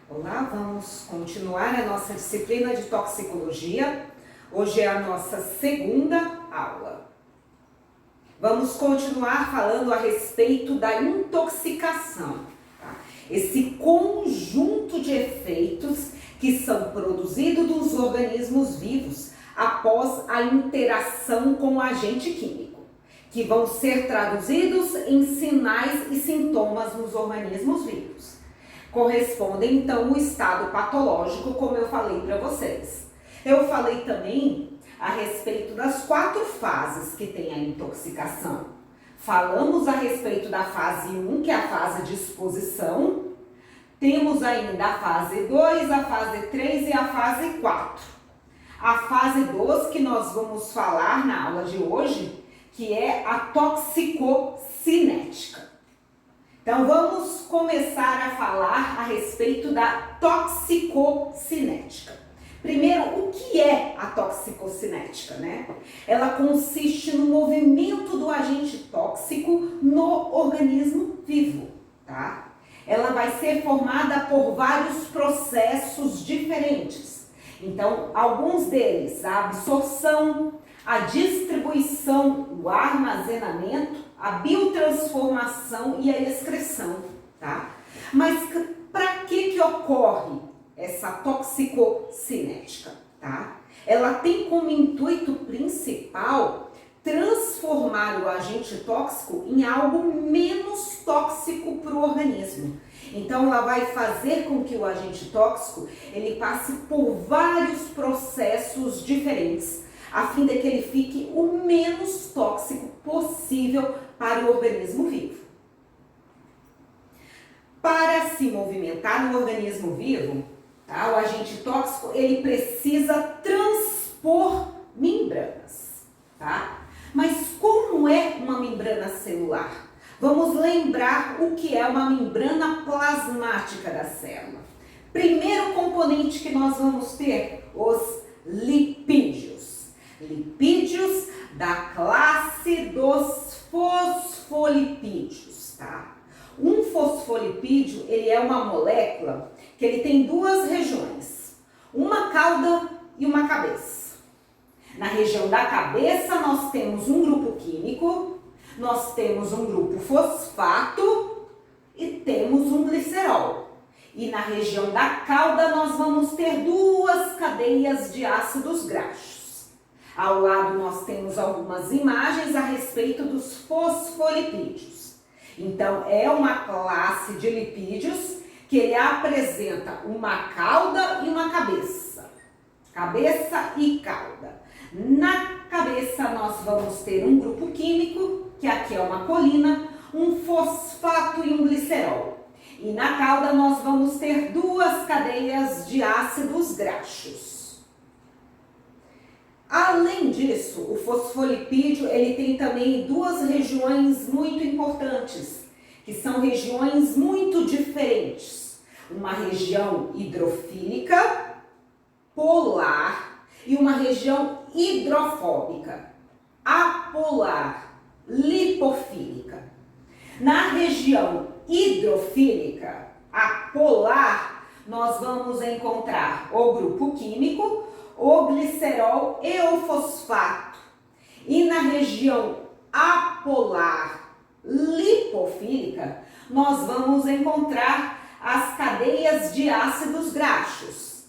Olá, vamos continuar a nossa disciplina de toxicologia. Hoje é a nossa segunda aula. Vamos continuar falando a respeito da intoxicação, tá? Esse conjunto de efeitos que são produzidos dos organismos vivos após a interação com o agente químico, que vão ser traduzidos em sinais e sintomas nos organismos vivos. Correspondem então ao estado patológico, como eu falei para vocês. Eu falei também a respeito das 4 fases que tem a intoxicação. Falamos a respeito da fase 1, que é a fase de exposição. Temos ainda a fase 2, a fase 3 e a fase 4. A fase 2 que nós vamos falar na aula de hoje, que é a toxicocinética. Então, vamos começar a falar a respeito da toxicocinética. Primeiro, o que é a toxicocinética, né? Ela consiste no movimento do agente tóxico no organismo vivo, tá? Ela vai ser formada por vários processos diferentes. Então, alguns deles, a absorção, a distribuição, o armazenamento, a biotransformação e a excreção, tá? Mas para que ocorre essa toxicocinética, tá? Ela tem como intuito principal transformar o agente tóxico em algo menos tóxico para o organismo. Então, ela vai fazer com que o agente tóxico ele passe por vários processos diferentes, a fim de que ele fique o menos tóxico possível para o organismo vivo. Para se movimentar no organismo vivo, tá, o agente tóxico ele precisa transpor membranas, tá? Mas como é uma membrana celular? Vamos lembrar o que é uma membrana plasmática da célula. Primeiro componente que nós vamos ter, os lipídios. Lipídios da classe dos fosfolipídios, tá? Um fosfolipídio, ele é uma molécula que ele tem 2 regiões, uma cauda e uma cabeça. Na região da cabeça nós temos um grupo químico, nós temos um grupo fosfato e temos um glicerol. E na região da cauda nós vamos ter 2 cadeias de ácidos graxos. Ao lado nós temos algumas imagens a respeito dos fosfolipídios. Então, é uma classe de lipídios que ele apresenta uma cauda e uma cabeça. Cabeça e cauda. Na cabeça nós vamos ter um grupo químico, que aqui é uma colina, um fosfato e um glicerol. E na cauda nós vamos ter 2 cadeias de ácidos graxos. Além disso, o fosfolipídio ele tem também 2 regiões muito importantes, que são regiões muito diferentes. Uma região hidrofílica, polar, e uma região hidrofóbica, apolar, lipofílica. Na região hidrofílica, apolar, nós vamos encontrar o grupo químico, o glicerol e o fosfato. E na região apolar lipofílica, nós vamos encontrar as cadeias de ácidos graxos.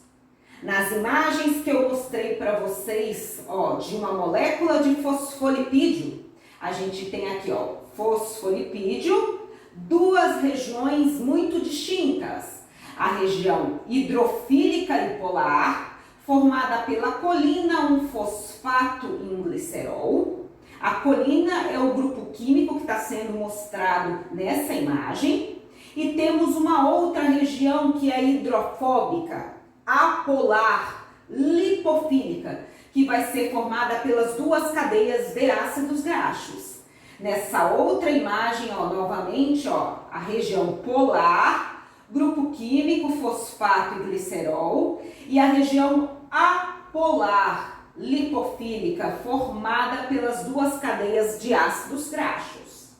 Nas imagens que eu mostrei para vocês, ó, de uma molécula de fosfolipídio, a gente tem aqui, ó, fosfolipídio, 2 regiões muito distintas. A região hidrofílica e polar, formada pela colina, um fosfato e um glicerol. A colina é o grupo químico que está sendo mostrado nessa imagem. E temos uma outra região que é hidrofóbica, apolar, lipofílica, que vai ser formada pelas 2 cadeias de ácidos graxos. Nessa outra imagem, ó, novamente, ó, a região polar, grupo químico, fosfato e glicerol, e a região apolar, lipofílica, formada pelas 2 cadeias de ácidos graxos.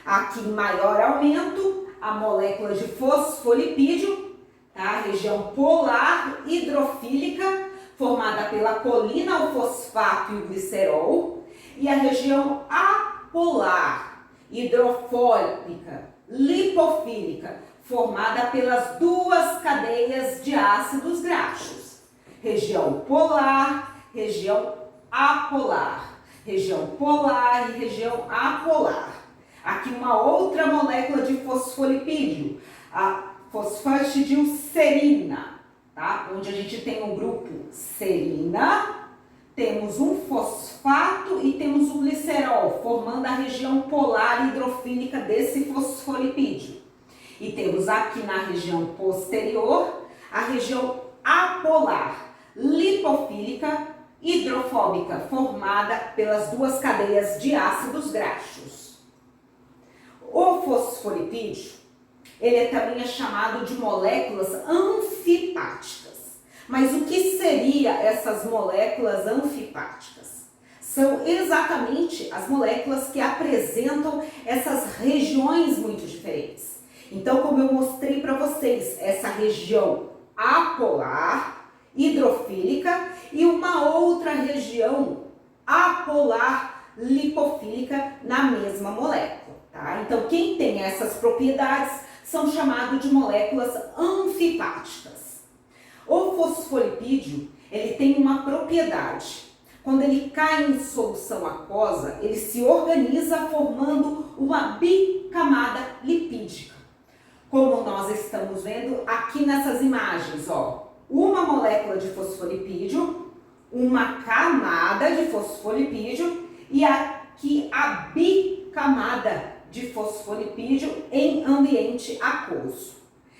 Aqui em maior aumento, a molécula de fosfolipídio tá? A região polar hidrofílica, formada pela colina, o fosfato e o glicerol, e a região apolar hidrofóbica, lipofílica, formada pelas duas cadeias de ácidos graxos. Região polar, região apolar. Região polar e região apolar. Aqui uma outra molécula de fosfolipídio, a fosfatidilcerina, tá? Onde a gente tem um grupo serina, temos um fosfato e temos um glicerol, formando a região polar hidrofílica desse fosfolipídio. E temos aqui na região posterior a região apolar, lipofílica, hidrofóbica, formada pelas duas cadeias de ácidos graxos. O fosfolipídio, ele também é chamado de moléculas anfipáticas. Mas o que seriam essas moléculas anfipáticas? São exatamente as moléculas que apresentam essas regiões muito diferentes. Então, como eu mostrei para vocês, essa região apolar, hidrofílica, e uma outra região apolar, lipofílica, na mesma molécula, tá? Então, quem tem essas propriedades são chamados de moléculas anfipáticas. O fosfolipídio, ele tem uma propriedade. Quando ele cai em solução aquosa, ele se organiza formando uma bicamada lipídica. Como nós estamos vendo aqui nessas imagens, ó, uma molécula de fosfolipídio, uma camada de fosfolipídio e aqui a bicamada de fosfolipídio em ambiente aquoso.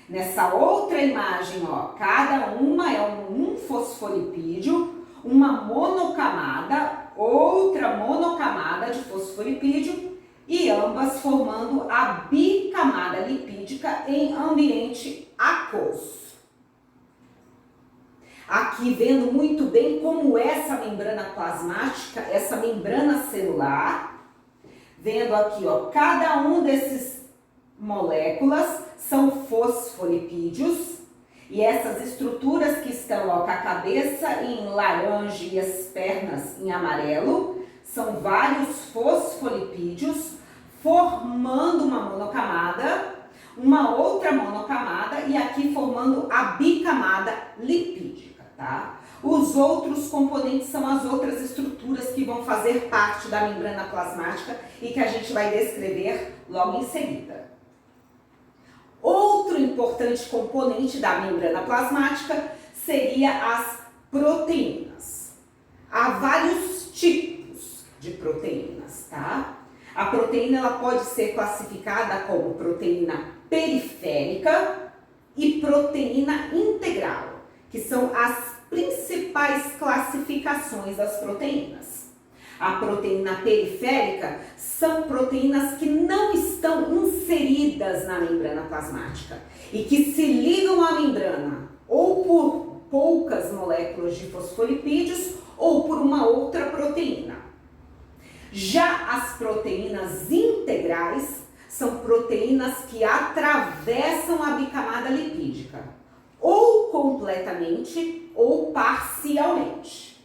Nessa outra imagem, ó, cada uma é um fosfolipídio, uma monocamada, outra monocamada de fosfolipídio e ambas formando a bicamada lipídica em ambiente aquoso. Aqui vendo muito bem como essa membrana plasmática, essa membrana celular, vendo aqui, ó, cada um desses moléculas são fosfolipídios e essas estruturas que estão, ó, com a cabeça em laranja e as pernas em amarelo, são vários fosfolipídios formando uma monocamada, uma outra monocamada e aqui formando a bicamada lipídica, tá? Os outros componentes são as outras estruturas que vão fazer parte da membrana plasmática e que a gente vai descrever logo em seguida. Outro importante componente da membrana plasmática seria as proteínas. Há vários tipos de proteínas, tá? A proteína ela pode ser classificada como proteína periférica e proteína integral, que são as principais classificações das proteínas. A proteína periférica são proteínas que não estão inseridas na membrana plasmática e que se ligam à membrana ou por poucas moléculas de fosfolipídios ou por uma outra proteína. Já as proteínas integrais são proteínas que atravessam a bicamada lipídica, ou completamente ou parcialmente.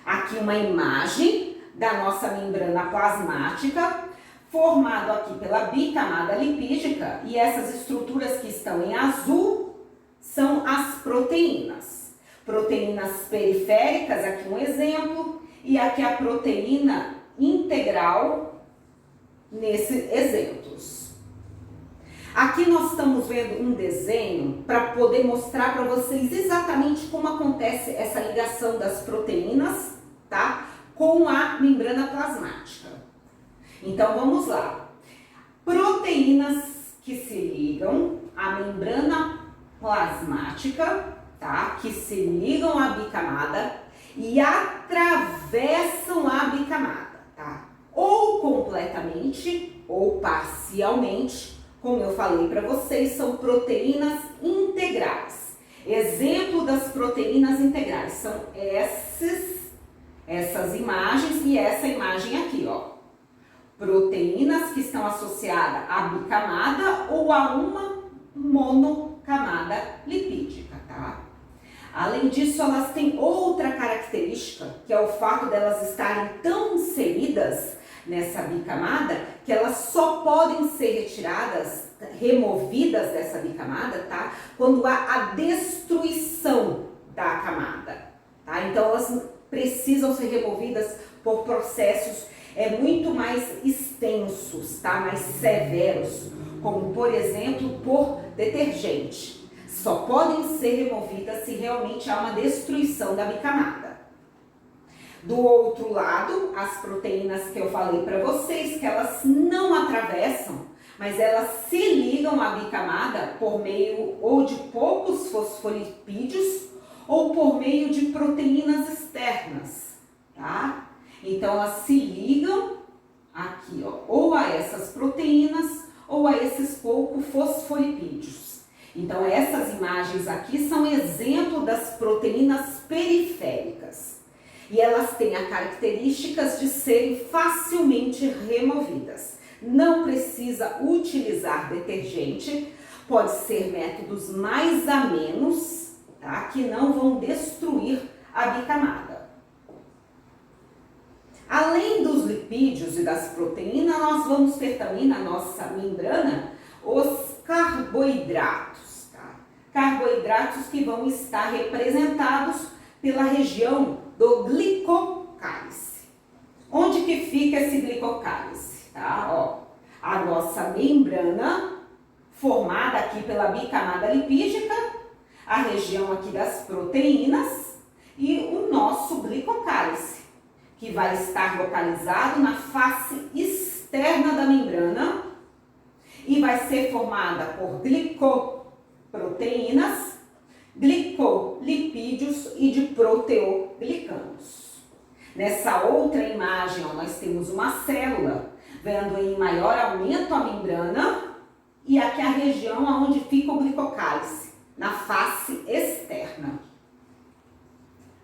Aqui uma imagem da nossa membrana plasmática, formado aqui pela bicamada lipídica, e essas estruturas que estão em azul são as proteínas. Proteínas periféricas, aqui um exemplo, e aqui a proteína integral nesses exemplos. Aqui nós estamos vendo um desenho para poder mostrar para vocês exatamente como acontece essa ligação das proteínas, tá, com a membrana plasmática. Então vamos lá. Proteínas que se ligam à membrana plasmática, tá, que se ligam à bicamada e atravessam a bicamada, tá? Ou completamente ou parcialmente, como eu falei para vocês, são proteínas integrais. Exemplo das proteínas integrais são essas imagens e essa imagem aqui, ó. Proteínas que estão associadas à bicamada ou a uma monocamada lipídica. tá? Além disso, elas têm outra característica, que é o fato delas estarem tão inseridas nessa bicamada, que elas só podem ser removidas dessa bicamada, tá? Quando há a destruição da camada, tá? Então, elas precisam ser removidas por processos muito mais extensos, tá? Mais severos, como, por exemplo, por detergente. Só podem ser removidas se realmente há uma destruição da bicamada. Do outro lado, as proteínas que eu falei para vocês, que elas não atravessam, mas elas se ligam à bicamada por meio ou de poucos fosfolipídios ou por meio de proteínas externas, tá? Então, elas se ligam aqui, ó, ou a essas proteínas ou a esses poucos fosfolipídios. Então, essas imagens aqui são exemplo das proteínas periféricas. E elas têm as características de serem facilmente removidas. Não precisa utilizar detergente, pode ser métodos mais amenos, tá? Que não vão destruir a bicamada. Além dos lipídios e das proteínas, nós vamos ter também na nossa membrana os carboidratos, tá? Carboidratos que vão estar representados pela região do glicocálice. Onde que fica esse glicocálice? Tá? Ó, a nossa membrana, formada aqui pela bicamada lipídica, a região aqui das proteínas e o nosso glicocálice, que vai estar localizado na face externa da membrana e vai ser formada por glicoproteínas, glicolipídios e de proteoglicanos. Nessa outra imagem, ó, nós temos uma célula, vendo em maior aumento a membrana e aqui a região onde fica o glicocálice, na face externa.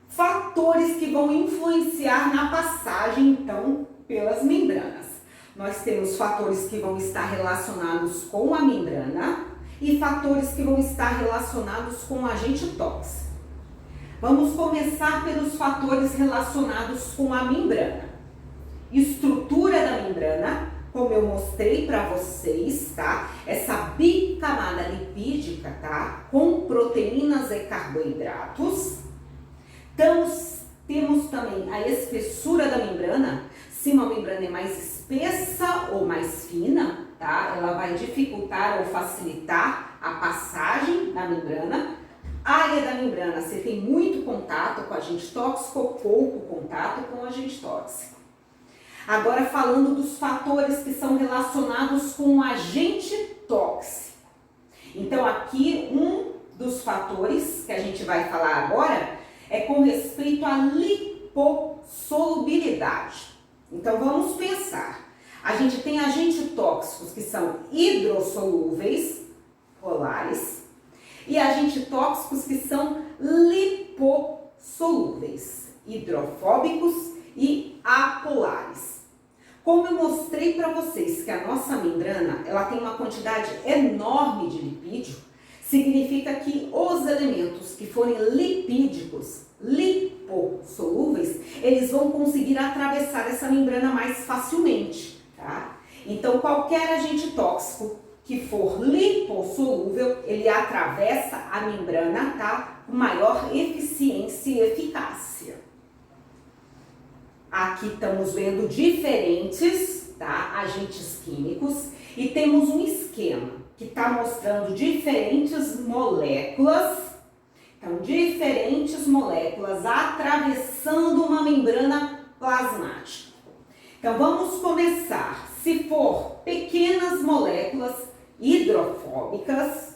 Fatores que vão influenciar na passagem, então, pelas membranas. Nós temos fatores que vão estar relacionados com a membrana e fatores que vão estar relacionados com o agente tóxico. Vamos começar pelos fatores relacionados com a membrana. Estrutura da membrana, como eu mostrei para vocês, tá? Essa bicamada lipídica, tá? Com proteínas e carboidratos. Temos também a espessura da membrana. Se uma membrana é mais espessa ou mais fina, tá? Ela vai dificultar ou facilitar a passagem da membrana. Área da membrana, você tem muito contato com agente tóxico ou pouco contato com agente tóxico. Agora falando dos fatores que são relacionados com o agente tóxico. Então aqui um dos fatores que a gente vai falar agora é com respeito à lipossolubilidade. Então vamos pensar. A gente tem agentes tóxicos que são hidrossolúveis, polares, e agentes tóxicos que são lipossolúveis, hidrofóbicos e apolares. Como eu mostrei para vocês que a nossa membrana ela tem uma quantidade enorme de lipídio, significa que os elementos que forem lipídicos, lipossolúveis, eles vão conseguir atravessar essa membrana mais facilmente, tá? Então, qualquer agente tóxico que for lipossolúvel, ele atravessa a membrana, tá? Com maior eficiência e eficácia. Aqui estamos vendo diferentes, tá? Agentes químicos e temos um esquema que está mostrando diferentes moléculas. Então, diferentes moléculas atravessando uma membrana plasmática. Então, vamos começar. Se for pequenas moléculas hidrofóbicas,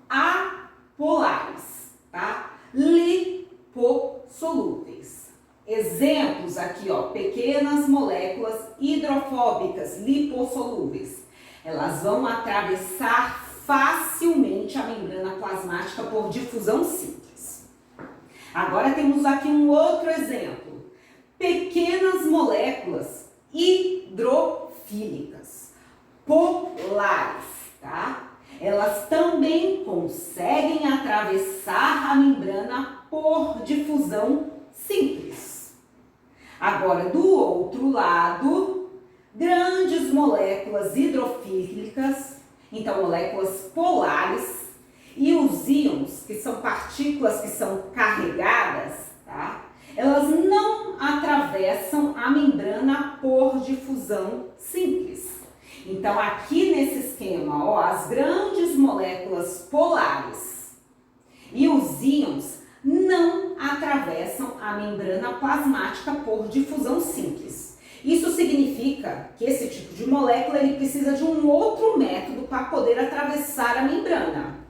apolares, tá? Lipossolúveis. Exemplos aqui, ó, pequenas moléculas hidrofóbicas, lipossolúveis. Elas vão atravessar facilmente a membrana plasmática por difusão simples. Agora temos aqui um outro exemplo. Pequenas moléculas hidrofílicas, polares, tá? Elas também conseguem atravessar atravessar a membrana por difusão simples. Agora, do outro lado, grandes moléculas hidrofílicas, então moléculas polares, e os íons, que são partículas que são carregadas, tá? Elas não atravessam a membrana por difusão simples. Então, aqui nesse esquema, ó, as grandes moléculas polares e os íons não atravessam a membrana plasmática por difusão simples. Isso significa que esse tipo de molécula ele precisa de um outro método para poder atravessar a membrana.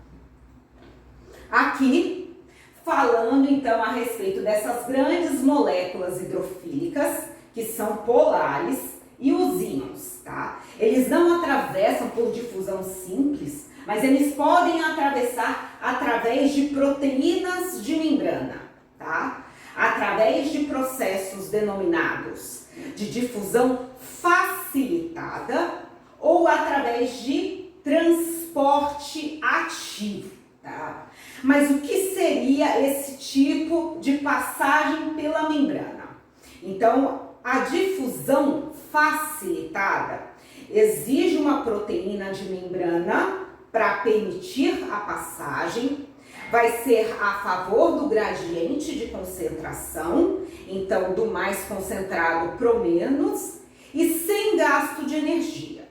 Aqui, falando então a respeito dessas grandes moléculas hidrofílicas, que são polares, e os íons, tá? Eles não atravessam por difusão simples, mas eles podem atravessar através de proteínas de membrana, tá? Através de processos denominados de difusão facilitada ou através de transporte ativo, tá? Mas o que seria esse tipo de passagem pela membrana? Então, a difusão facilitada exige uma proteína de membrana para permitir a passagem, vai ser a favor do gradiente de concentração, então do mais concentrado para o menos, e sem gasto de energia.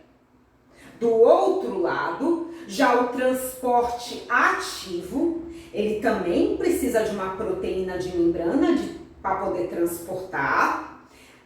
Do outro lado, já o transporte ativo, ele também precisa de uma proteína de membrana para poder transportar,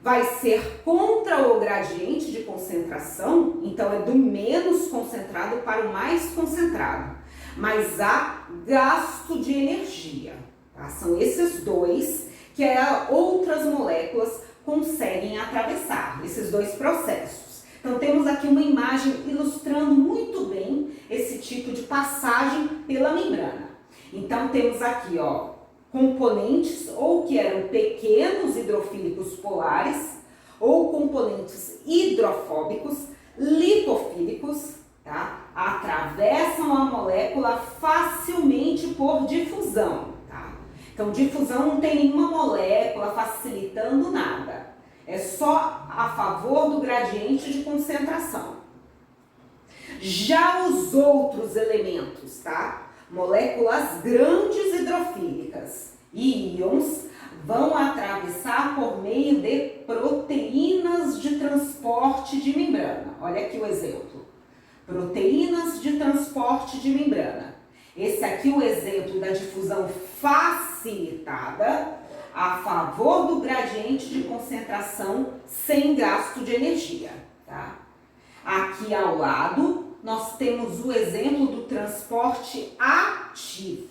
vai ser contra o gradiente de concentração, então é do menos concentrado para o mais concentrado, mas há gasto de energia, tá? São esses dois que outras moléculas conseguem atravessar, esses dois processos. Então temos aqui uma imagem ilustrando muito bem esse tipo de passagem pela membrana. Então temos aqui, ó, componentes ou que eram pequenos hidrofílicos polares ou componentes hidrofóbicos, lipofílicos, tá? Atravessam a molécula facilmente por difusão, tá? Então, difusão não tem nenhuma molécula facilitando nada. É só a favor do gradiente de concentração. Já os outros elementos, tá? Moléculas grandes hidrofílicas e íons vão atravessar por meio de proteínas de transporte de membrana. Olha aqui o exemplo. Proteínas de transporte de membrana. Esse aqui é o exemplo da difusão facilitada a favor do gradiente de concentração sem gasto de energia, tá? Aqui ao lado nós temos o exemplo do transporte ativo,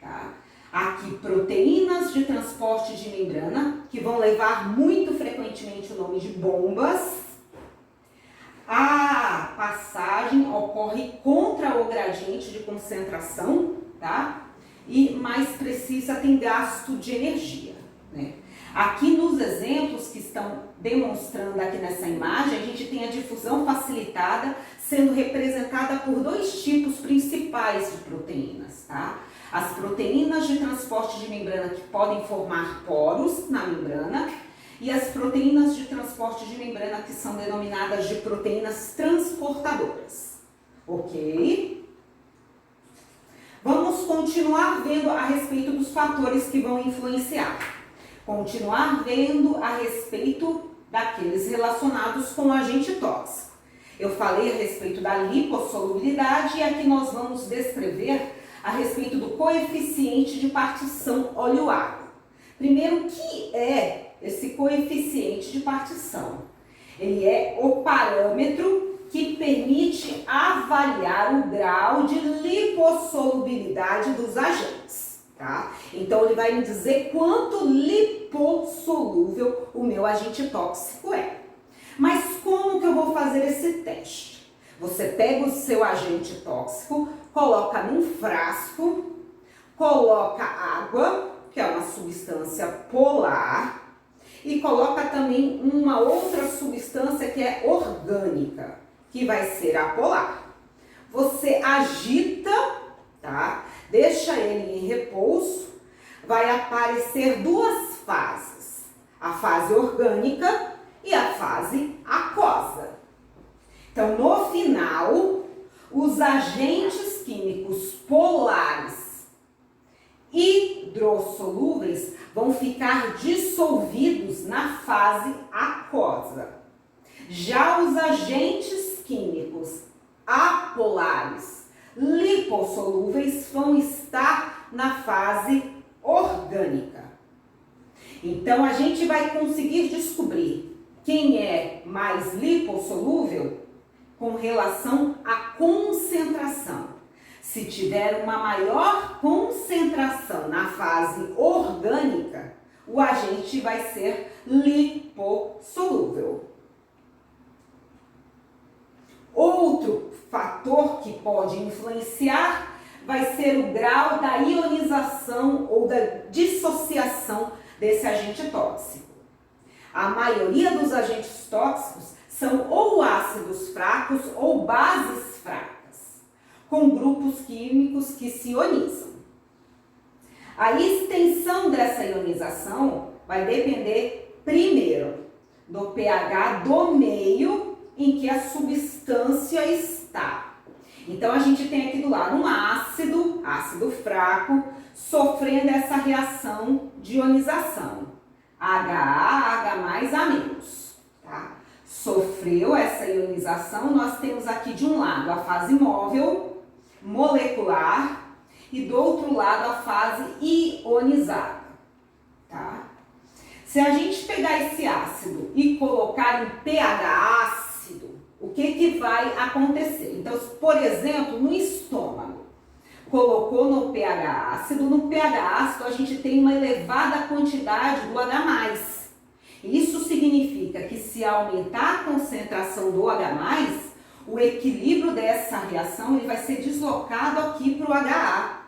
tá? Aqui, proteínas de transporte de membrana, que vão levar muito frequentemente o nome de bombas. A passagem ocorre contra o gradiente de concentração, tá? E mais precisa, tem gasto de energia, né? Aqui nos exemplos que estão demonstrando aqui nessa imagem, a gente tem a difusão facilitada sendo representada por dois tipos principais de proteínas, tá? As proteínas de transporte de membrana que podem formar poros na membrana e as proteínas de transporte de membrana que são denominadas de proteínas transportadoras, ok? Vamos continuar vendo a respeito dos fatores que vão influenciar. Continuar vendo a respeito daqueles relacionados com o agente tóxico. Eu falei a respeito da lipossolubilidade e aqui nós vamos descrever a respeito do coeficiente de partição óleo-água. Primeiro, o que é esse coeficiente de partição? Ele é o parâmetro que permite avaliar o grau de lipossolubilidade dos agentes. Tá? Então, ele vai me dizer quanto lipossolúvel o meu agente tóxico é. Mas como que eu vou fazer esse teste? Você pega o seu agente tóxico, coloca num frasco, coloca água, que é uma substância polar, e coloca também uma outra substância que é orgânica, que vai ser a polar. Você agita, tá? deixa ele em repouso, vai aparecer duas fases, a fase orgânica e a fase aquosa. Então, no final, os agentes químicos polares hidrossolúveis vão ficar dissolvidos na fase aquosa. Já os agentes químicos apolares lipossolúveis vão estar na fase orgânica. Então, a gente vai conseguir descobrir quem é mais lipossolúvel com relação à concentração. Se tiver uma maior concentração na fase orgânica, o agente vai ser lipossolúvel. Outro fator que pode influenciar vai ser o grau da ionização ou da dissociação desse agente tóxico. A maioria dos agentes tóxicos são ou ácidos fracos ou bases fracas, com grupos químicos que se ionizam. A extensão dessa ionização vai depender, primeiro, do pH do meio em que a substância está. Então, a gente tem aqui do lado um ácido fraco, sofrendo essa reação de ionização. HA, H+, A-. Tá? Sofreu essa ionização, nós temos aqui de um lado a fase móvel, molecular, e do outro lado a fase ionizada. Tá? Se a gente pegar esse ácido e colocar em pH ácido, o que vai acontecer? Então, por exemplo, no estômago, colocou no pH ácido, no pH ácido a gente tem uma elevada quantidade do H+. Isso significa que se aumentar a concentração do H+, o equilíbrio dessa reação ele vai ser deslocado aqui para o HA.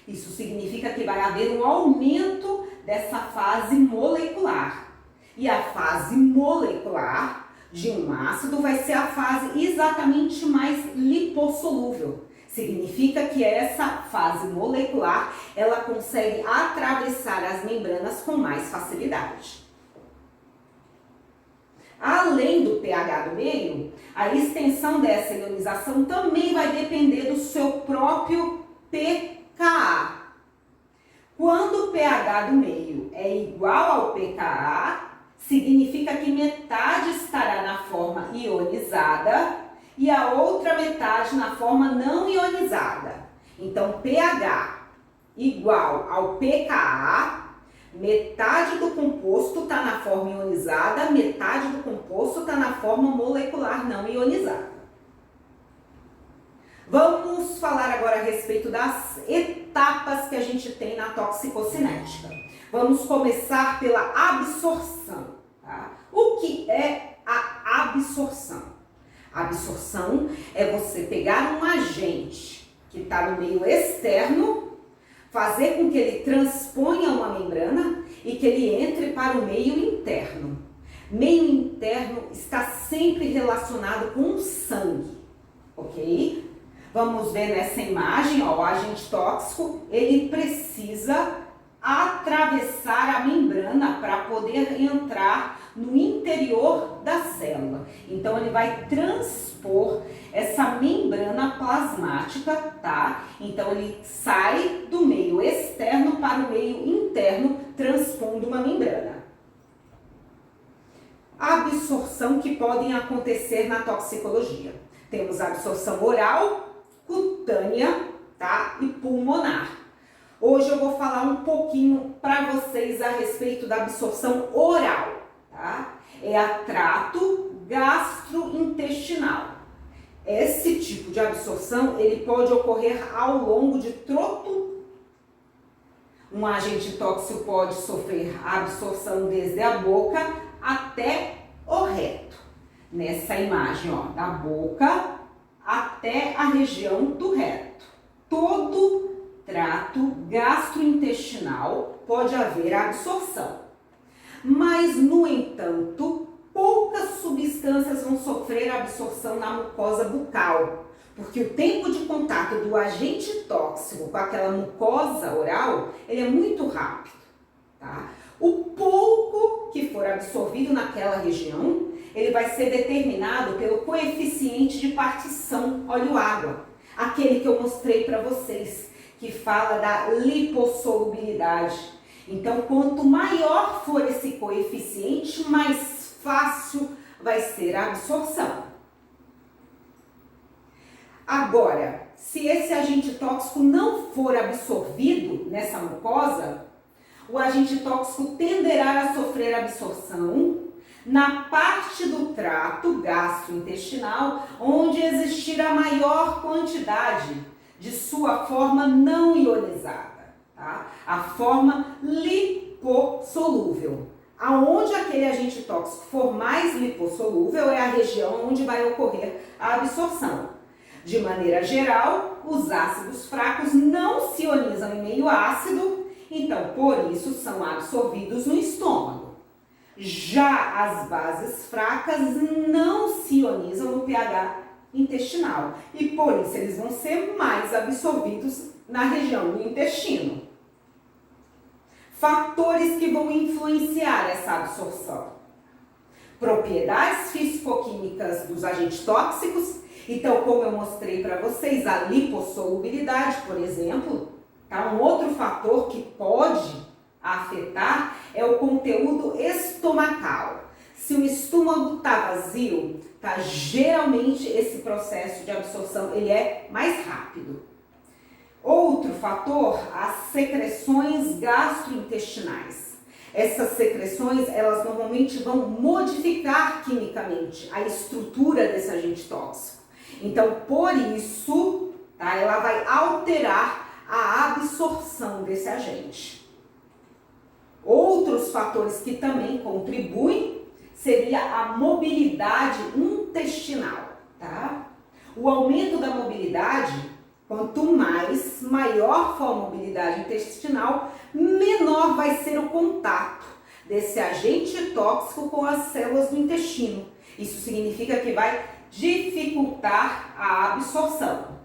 Isso significa que vai haver um aumento dessa fase molecular. E a fase molecular de um ácido vai ser a fase exatamente mais lipossolúvel. Significa que essa fase molecular ela consegue atravessar as membranas com mais facilidade. Além do pH do meio, a extensão dessa ionização também vai depender do seu próprio pKa. Quando o pH do meio é igual ao pKa, significa que metade estará na forma ionizada e a outra metade na forma não ionizada. Então, pH igual ao pKa, metade do composto está na forma ionizada, metade do composto está na forma molecular não ionizada. Vamos falar agora a respeito das etapas que a gente tem na toxicocinética. Vamos começar pela absorção. Tá? O que é a absorção? A absorção é você pegar um agente que está no meio externo, fazer com que ele transponha uma membrana e que ele entre para o meio interno. Meio interno está sempre relacionado com o sangue, ok? Vamos ver nessa imagem, ó, o agente tóxico, ele precisa atravessar a membrana para poder entrar no interior da célula. Então, ele vai transpor essa membrana plasmática, tá? Então, ele sai do meio externo para o meio interno, transpondo uma membrana. A absorção que podem acontecer na toxicologia. Temos a absorção oral, cutânea, tá? E pulmonar. Hoje eu vou falar um pouquinho para vocês a respeito da absorção oral, tá? É a trato gastrointestinal. Esse tipo de absorção, ele pode ocorrer ao longo de um agente tóxico pode sofrer absorção desde a boca até o reto. Nessa imagem, ó, da boca até a região do reto. Todo trato gastrointestinal pode haver absorção. Mas, no entanto, poucas substâncias vão sofrer absorção na mucosa bucal, Porque o tempo de contato do agente tóxico com aquela mucosa oral, ele é muito rápido, tá? O pouco que for absorvido naquela região, ele vai ser determinado pelo coeficiente de partição óleo-água, aquele que eu mostrei para vocês, que fala da lipossolubilidade. Então, quanto maior for esse coeficiente, mais fácil vai ser a absorção. Agora, se esse agente tóxico não for absorvido nessa mucosa, o agente tóxico tenderá a sofrer absorção na parte do trato gastrointestinal, onde existir a maior quantidade de sua forma não ionizada, tá? A forma lipossolúvel. Aonde aquele agente tóxico for mais lipossolúvel é a região onde vai ocorrer a absorção. De maneira geral, os ácidos fracos não se ionizam em meio ácido, então por isso são absorvidos no estômago. Já as bases fracas não se ionizam no pH intestinal e por isso eles vão ser mais absorvidos na região do intestino. Fatores que vão influenciar essa absorção: propriedades fisicoquímicas dos agentes tóxicos. Então, como eu mostrei para vocês, a lipossolubilidade, por exemplo, tá? Um outro fator que pode afetar é o conteúdo estomacal. Se o estômago está vazio, tá? Geralmente esse processo de absorção ele é mais rápido. Outro fator, as secreções gastrointestinais. Essas secreções, elas normalmente vão modificar quimicamente a estrutura desse agente tóxico. Então, por isso, tá, ela vai alterar a absorção desse agente. Outros fatores que também contribuem seria a mobilidade intestinal, tá? O aumento da mobilidade, quanto maior for a mobilidade intestinal, menor vai ser o contato desse agente tóxico com as células do intestino. Isso significa que vai dificultar a absorção.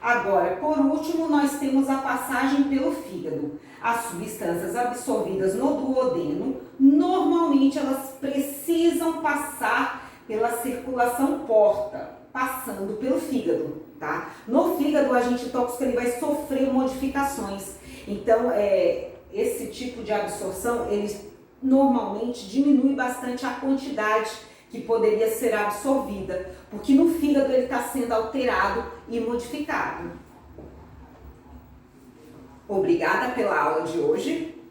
Agora, por último, nós temos a passagem pelo fígado. As substâncias absorvidas no duodeno, normalmente elas precisam passar pela circulação porta, passando pelo fígado, tá? No fígado, o agente tóxico ele vai sofrer modificações. Então, esse tipo de absorção, ele normalmente diminui bastante a quantidade que poderia ser absorvida, porque no fígado ele está sendo alterado e modificado. Obrigada pela aula de hoje.